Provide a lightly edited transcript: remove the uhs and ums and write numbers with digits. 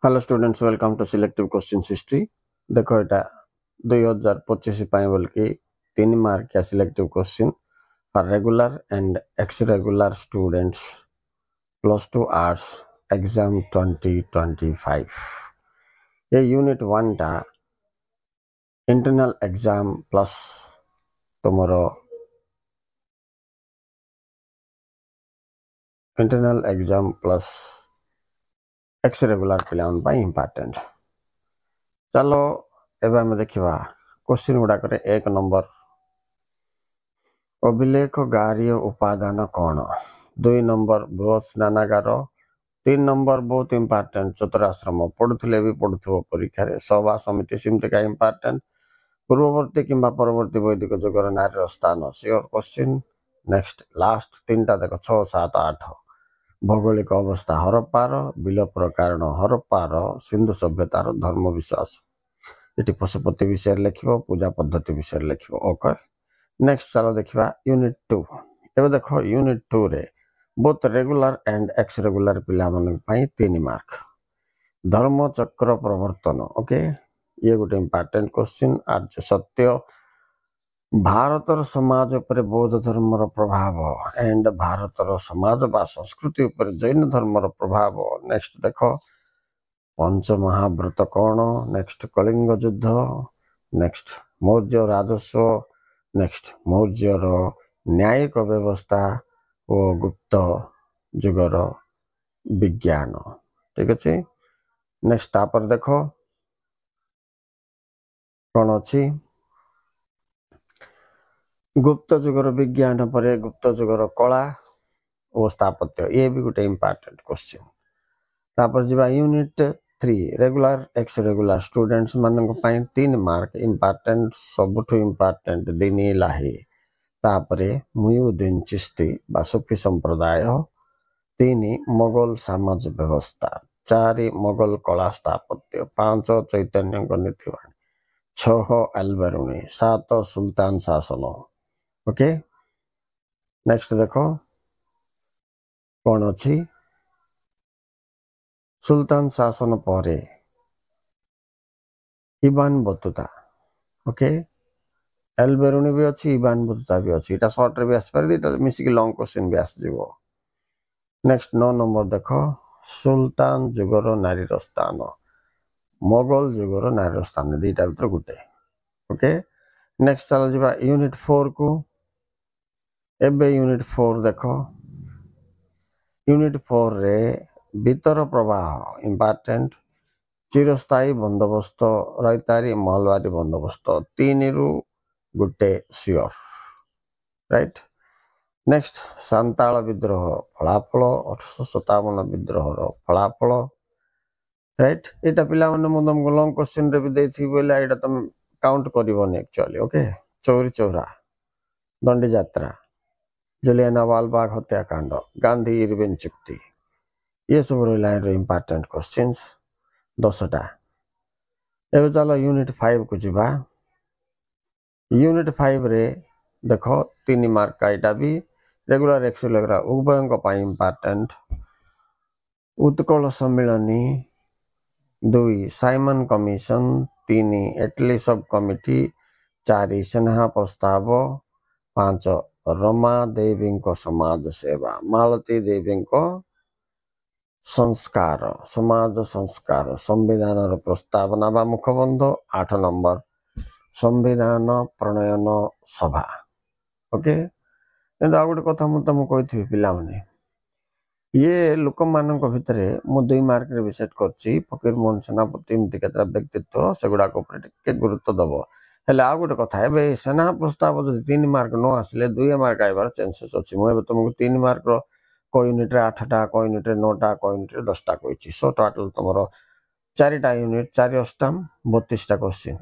Hello students, welcome to selective question history. देखो एटा 2025 पाई बोल के 3 मार्क का selective question for regular and ex regular students +2 arts exam 2025। ये यूनिट 1 टा इंटरनल एग्जाम प्लस तुमरो internal exam plus ex regular पिलान पाई इंपोर्टेंट। चलो एबे हम देखिबा क्वेश्चन गुडा करे 1 नंबर अभिलेख गार्य उपादान कौन, 2 नंबर बृहत् स्नानागार, 3 नंबर बहुत इंपोर्टेंट चतुराश्रम पढ़ुले भी पढ़ुव परीक्षा सभा समिति सेमती का इंपोर्टेंट पूर्ववर्ती किंबा परवर्ती वैदिक जुगर नारी स्थान सियोर क्वेश्चन। नेक्स्ट लास्ट 3टा देख 6, 7, 8 भौगोलिक अवस्था हरप्पार, विलोपर कारण हरप्पार, सिंधु सभ्यतार धर्म विश्वास, ये पशुपति विषय लिख, पूजा पद्धति विषय लिख। ओके नेक्स्ट चलो देखा यूनिट 2। एवं देख यूनिट 2 रे both regular and ex regular पिला मन 3 मार्क धर्म चक्र प्रवर्तन। ओके ये गोटे इंपोर्टेंट क्वेश्चन। आर्य सत्य भारतर समाज पर बौद्ध धर्म प्रभाव एंड भारतर समाज बा संस्कृति पर जैन धर्म प्रभाव। नेक्स्ट देख पंच महाव्रत कौन, नेक्स्ट कलिंग युद्ध, नेक्स्ट मौर्य राजस्व, नेक्स्ट मौर्यर न्यायिक व्यवस्था और गुप्त जुगर विज्ञान। ठीक अच्छे। नेक्स्ट तापर देख कौन अच्छी गुप्त जुगर विज्ञान पर गुप्त जुगर कला और स्थापत्य, ये भी गोटे इंपोर्टेंट क्वेश्चन। तापर जीवा unit 3 regular x regular students मानक 3 मार्क इंपोर्टेंट सबुठ इंपोर्टेंट दिनी लाही, तापरे मुइउद्दीन चिश्ती बा सूफी संप्रदाय, 3 मोगल सामाज व्यवस्था, 4 मोगल कला स्थापत्य, 5 चैतन्य नीतिवाणी, 6 अल्बेरुणी, 7 सुल्तान शासन। ओके नेक्स्ट देखो कौन अच्छी सुल्तान शासन पर इबान बतुता। ओके एल्बेरुणी भी अच्छी, इबान बतुता भी अच्छी, इटा शॉर्ट रे भी आस पारे, इटा मिसिक लॉन्ग क्वेश्चन भी आस जीवो। नेक्स्ट 9 नंबर देखो सुल्तान जुगर नारी स्थान, मोगल जुगर नारी स्थान, दुईटा भीतर गुटे। ओके नेक्स्ट चलो जीवा यूनिट 4 को। एबे यूनिट 4 देखो यूनिट 4 रे भीतर प्रवाह इंपोर्टेंट, चिरस्थायी बंदोबस्त, रईतारी महलवारी बंदोबस्त, 3 रु गुटे सियोर राइट। नेक्स्ट सांताल विद्रोह फलाफल, 1857 विद्रोह फलाफल राइट। यहाँ पिला तुमको लंग क्वेश्चन रे भी देथि बोले एटा तुम काउंट करबोनी एक्चुअली। ओके चौरी चौरा, दंडी यात्रा, जलियानवाला हत्याकांड, गांधी इरविन चुक्ति, ये सब लाइन रे इंपोर्टेंट क्वेश्चंस 10टा। एवं चलो यूनिट 5 को जीवा। यूनिट 5 रे देखो 3 मार्क का एटा भी रेगुलर एक्स रेगुलर उभय इंपोर्टेंट। उत्कल सम्मिलनी, 2 साइमन कमिशन, 3 एटली सब कमिटी, 4 सिन्हा प्रस्ताव, 5 रमा देवी समाज सेवा, मालती देवी संस्कार समाज संस्कार, संविधान प्रस्तावना बा मुखबंध, 8 नंबर संविधान प्रणयन सभा। ओके आ गोटे कथा मुझे तुमको कही पिला माने ये लोक मान भितर मु 2 मार्क रे भी सेट करछि फकीर मोहन सेनापति एमती केतरा व्यक्तित्व सेगुड़ा गुरुत्व दब। हेले आ गोटे कथा ए सेना प्रस्ताव जो 3 मार्क न आसिले 2 मार्क आइबार चांसेस अछि। मु तुमको 3 मार्क रो को यूनिट रे 8टा, को यूनिट रे 9टा, को यूनिट रे 10टा कहिछि। सो टोटल तुमरो 4टा यूनिट 4 अष्टम 32टा क्वेश्चन।